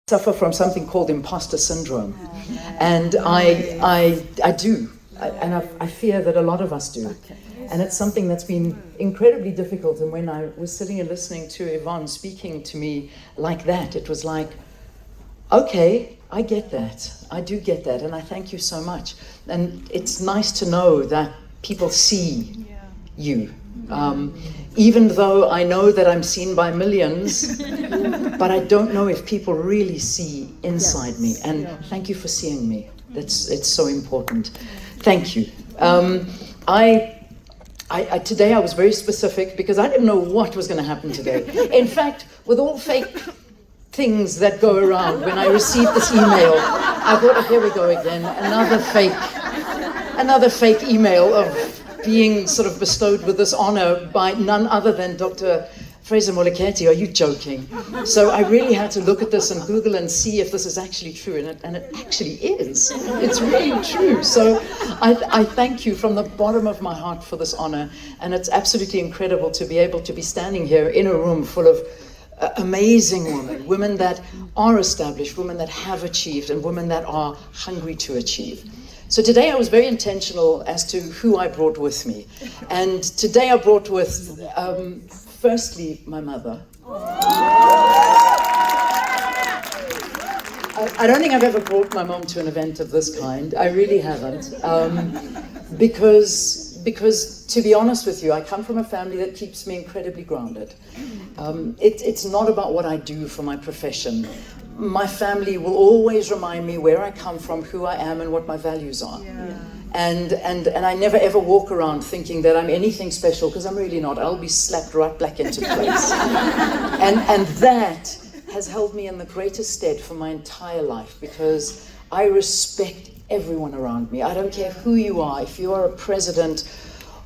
suffer from something called imposter syndrome, and I do, and I fear that a lot of us do, and it's something that's been incredibly difficult. And when I was sitting and listening to Yvonne speaking to me like that, it was like, okay, I get that, I do get that, and I thank you so much. And it's nice to know that people see you. Even though I know that I'm seen by millions, but I don't know if people really see inside me. And thank you for seeing me. It's so important. Thank you. Today I was very specific because I didn't know what was going to happen today. In fact, with all fake things that go around, when I received this email, I thought, oh, here we go again, another fake email of being sort of bestowed with this honor by none other than Dr. Fraser Moleketi. Are you joking? So I really had to look at this and Google and see if this is actually true, and it actually is. It's really true. So I thank you from the bottom of my heart for this honor, and it's absolutely incredible to be able to be standing here in a room full of amazing women that are established, women that have achieved, and women that are hungry to achieve. So today I was very intentional as to who I brought with me. And today I brought with, firstly, my mother. I don't think I've ever brought my mom to an event of this kind. I really haven't. Because to be honest with you, I come from a family that keeps me incredibly grounded. It's not about what I do for my profession. My family will always remind me where I come from, who I am, and what my values are. And I never ever walk around thinking that I'm anything special, because I'm really not. I'll be slapped right back into place. and that has held me in the greatest stead for my entire life, because I respect everyone around me. I don't care who you are, if you are a president,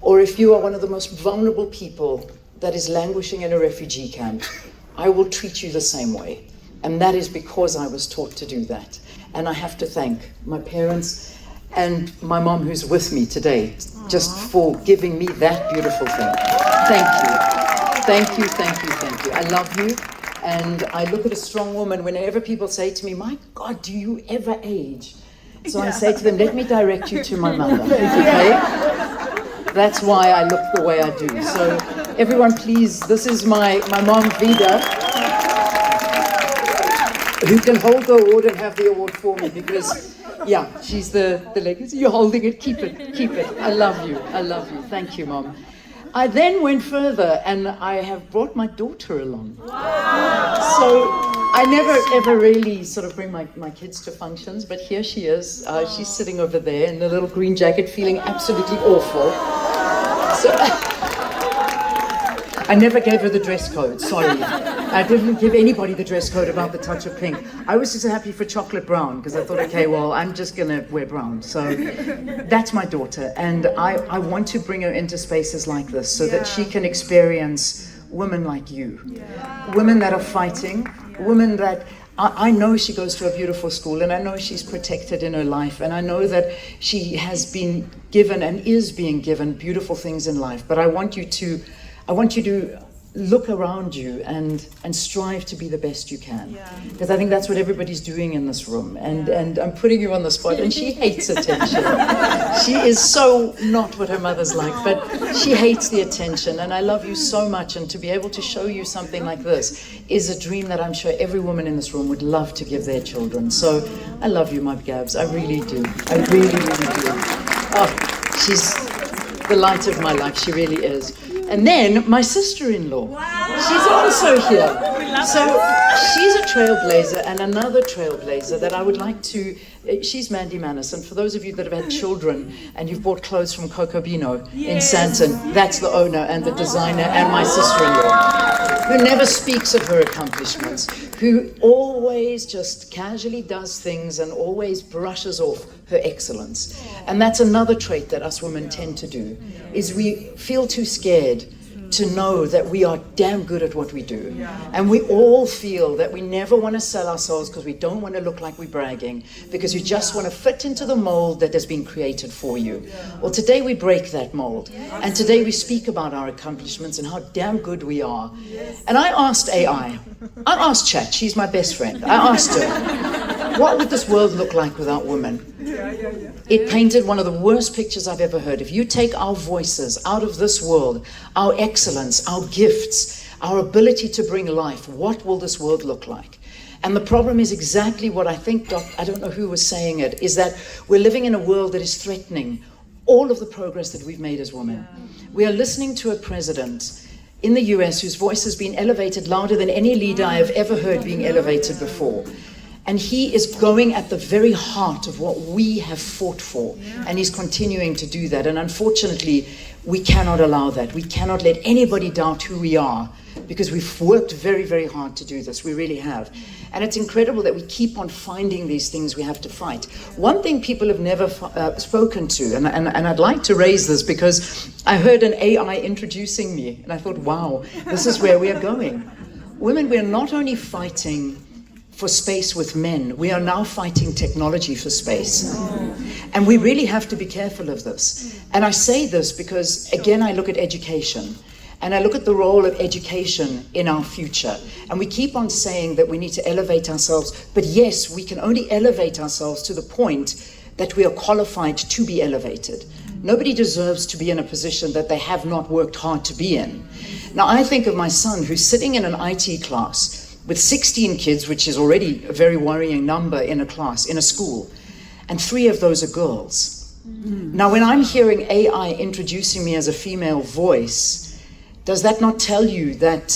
or if you are one of the most vulnerable people that is languishing in a refugee camp, I will treat you the same way. And that is because I was taught to do that. And I have to thank my parents and my mom, who's with me today, just for giving me that beautiful thing. Thank you. Thank you, thank you, thank you. I love you. And I look at a strong woman whenever people say to me, my God, do you ever age? So I say to them, let me direct you to my mother, okay? That's why I look the way I do. So everyone, please, this is my mom, Vida, who can hold the award and have the award for me, because, yeah, she's the legacy. You're holding it, keep it, keep it. I love you, I love you. Thank you, Mom. I then went further, and I have brought my daughter along. Wow. So I never ever really sort of bring my kids to functions, but here she is. She's sitting over there in a little green jacket, feeling absolutely awful. So I never gave her the dress code, sorry. I didn't give anybody the dress code about the touch of pink. I was just happy for chocolate brown, because I thought, okay, well, I'm just gonna wear brown. So that's my daughter, and I want to bring her into spaces like this so that she can experience women like you. Women that are fighting, women that, I know she goes to a beautiful school, and I know she's protected in her life, and I know that she has been given and is being given beautiful things in life, but I want you to look around you and strive to be the best you can, because I think that's what everybody's doing in this room, and I'm putting you on the spot, and she hates attention. She is so not what her mother's like, but she hates the attention, and I love you so much, and to be able to show you something like this is a dream that I'm sure every woman in this room would love to give their children. So I love you, my Gabs, I really do. I really, really do. Oh, she's the light of my life, she really is. And then my sister-in-law, she's also here. So she's a trailblazer, and another trailblazer that I would like to, she's Mandy Manison. For those of you that have had children and you've bought clothes from Coco Bino in Sandton, that's the owner and the designer and my sister-in-law, who never speaks of her accomplishments, who always just casually does things and always brushes off her excellence. And that's another trait that us women tend to do, is we feel too scared to know that we are damn good at what we do. And we all feel that we never want to sell ourselves because we don't want to look like we're bragging, because you just want to fit into the mold that has been created for you. Well, today we break that mold. And today we speak about our accomplishments and how damn good we are. And I asked AI, I asked Chat, she's my best friend. I asked her, what would this world look like without women? It painted one of the worst pictures I've ever heard. If you take our voices out of this world, our excellence, our gifts, our ability to bring life, what will this world look like? And the problem is exactly what I think, I don't know who was saying it, is that we're living in a world that is threatening all of the progress that we've made as women. We are listening to a president in the US whose voice has been elevated louder than any leader I have ever heard being elevated before. And he is going at the very heart of what we have fought for. And he's continuing to do that. And unfortunately, we cannot allow that. We cannot let anybody doubt who we are, because we've worked very, very hard to do this. We really have. And it's incredible that we keep on finding these things we have to fight. One thing people have never spoken to, and I'd like to raise this because I heard an AI introducing me, and I thought, wow, this is where we are going. Women, we are not only fighting for space with men, we are now fighting technology for space. And we really have to be careful of this. And I say this because, again, I look at education. And I look at the role of education in our future. And we keep on saying that we need to elevate ourselves. But yes, we can only elevate ourselves to the point that we are qualified to be elevated. Nobody deserves to be in a position that they have not worked hard to be in. Now, I think of my son who's sitting in an IT class with 16 kids, which is already a very worrying number in a class, in a school, and 3 of those are girls. Now, when I'm hearing AI introducing me as a female voice, does that not tell you that,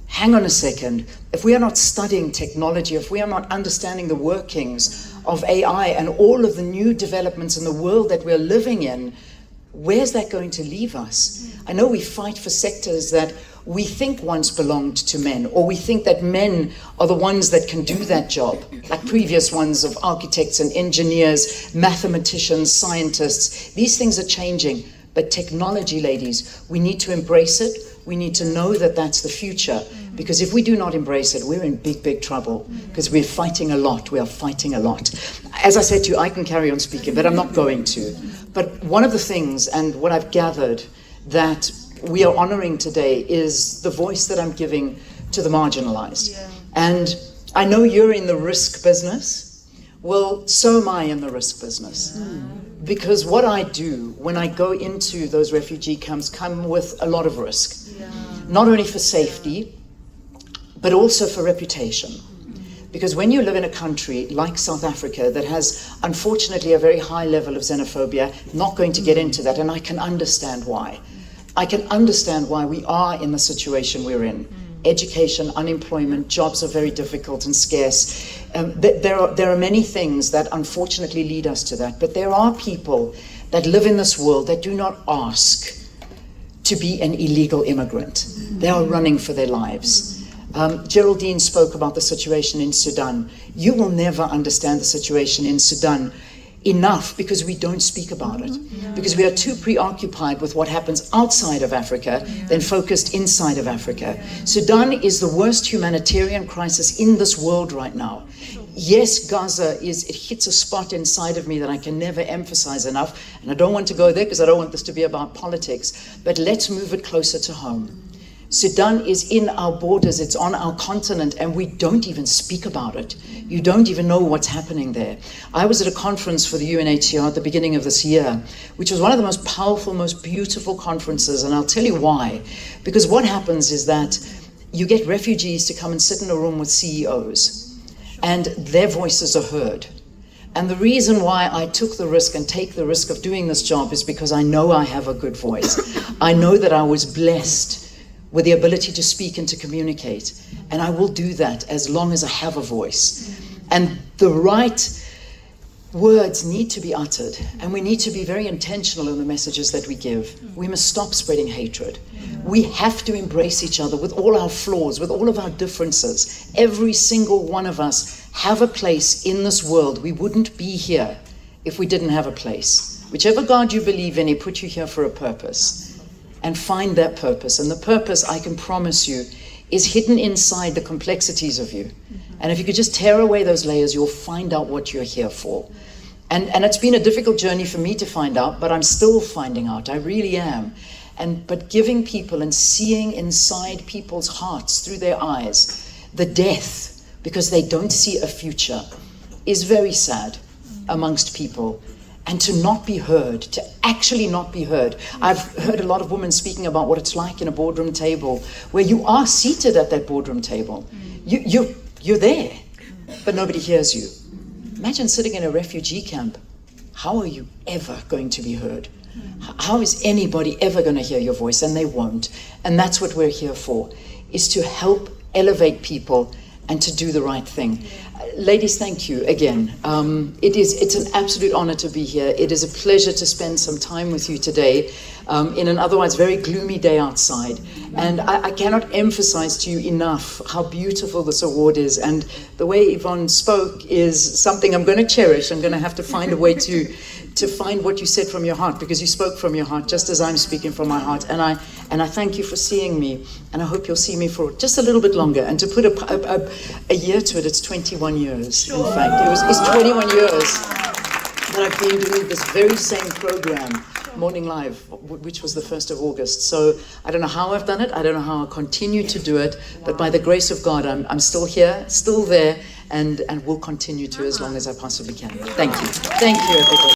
hang on a second, if we are not studying technology, if we are not understanding the workings of AI and all of the new developments in the world that we're living in, where's that going to leave us? I know we fight for sectors that we think once belonged to men, or we think that men are the ones that can do that job, like previous ones of architects and engineers, mathematicians, scientists. These things are changing, but technology, ladies, we need to embrace it. We need to know that that's the future, because if we do not embrace it, we're in big, big trouble, because we're fighting a lot. We are fighting a lot. As I said to you, I can carry on speaking, but I'm not going to. But one of the things, and what I've gathered, that we are honoring today is the voice that I'm giving to the marginalized. And I know you're in the risk business. Well, so am I in the risk business. Because what I do when I go into those refugee camps come with a lot of risk. Not only for safety, but also for reputation. Because when you live in a country like South Africa that has, unfortunately, a very high level of xenophobia, not going to get into that, and I can understand why. I can understand why we are in the situation we're in. Education, unemployment, jobs are very difficult and scarce. There are many things that unfortunately lead us to that, but there are people that live in this world that do not ask to be an illegal immigrant. They are running for their lives. Geraldine spoke about the situation in Sudan. You will never understand the situation in Sudan enough because we don't speak about it. Because we are too preoccupied with what happens outside of Africa than focused inside of Africa. Sudan is the worst humanitarian crisis in this world right now. Yes, Gaza it hits a spot inside of me that I can never emphasize enough, and I don't want to go there because I don't want this to be about politics, but let's move it closer to home. Sudan is in our borders, it's on our continent, and we don't even speak about it. You don't even know what's happening there. I was at a conference for the UNHCR at the beginning of this year, which was one of the most powerful, most beautiful conferences, and I'll tell you why. Because what happens is that you get refugees to come and sit in a room with CEOs, and their voices are heard. And the reason why I took the risk and take the risk of doing this job is because I know I have a good voice. I know that I was blessed with the ability to speak and to communicate. And I will do that as long as I have a voice. And the right words need to be uttered. And we need to be very intentional in the messages that we give. We must stop spreading hatred. We have to embrace each other with all our flaws, with all of our differences. Every single one of us have a place in this world. We wouldn't be here if we didn't have a place. Whichever God you believe in, He put you here for a purpose. and find that purpose. And the purpose, I can promise you, is hidden inside the complexities of you. And if you could just tear away those layers, you'll find out what you're here for. And it's been a difficult journey for me to find out, but I'm still finding out. I really am. But giving people and seeing inside people's hearts through their eyes the death because they don't see a future is very sad amongst people. And to not be heard, to actually not be heard. I've heard a lot of women speaking about what it's like in a boardroom table where you are seated at that boardroom table. You're there, but nobody hears you. Imagine sitting in a refugee camp. How are you ever going to be heard? How is anybody ever going to hear your voice? And they won't. And that's what we're here for, is to help elevate people and to do the right thing. Ladies, thank you again. It's an absolute honor to be here. It is a pleasure to spend some time with you today in an otherwise very gloomy day outside. And I cannot emphasize to you enough how beautiful this award is. And the way Yvonne spoke is something I'm going to cherish. I'm going to have to find a way to find what you said from your heart, because you spoke from your heart just as I'm speaking from my heart. And I thank you for seeing me, and I hope you'll see me for just a little bit longer. And to put a year to it, it's 21 years. Sure. In fact, it's 21 years that I've been doing this very same program, Morning Live, which was the 1st of August. So I don't know how I've done it. I don't know how I'll continue to do it. But by the grace of God, I'm still here, still there, and will continue to as long as I possibly can. Thank you. Thank you, everybody.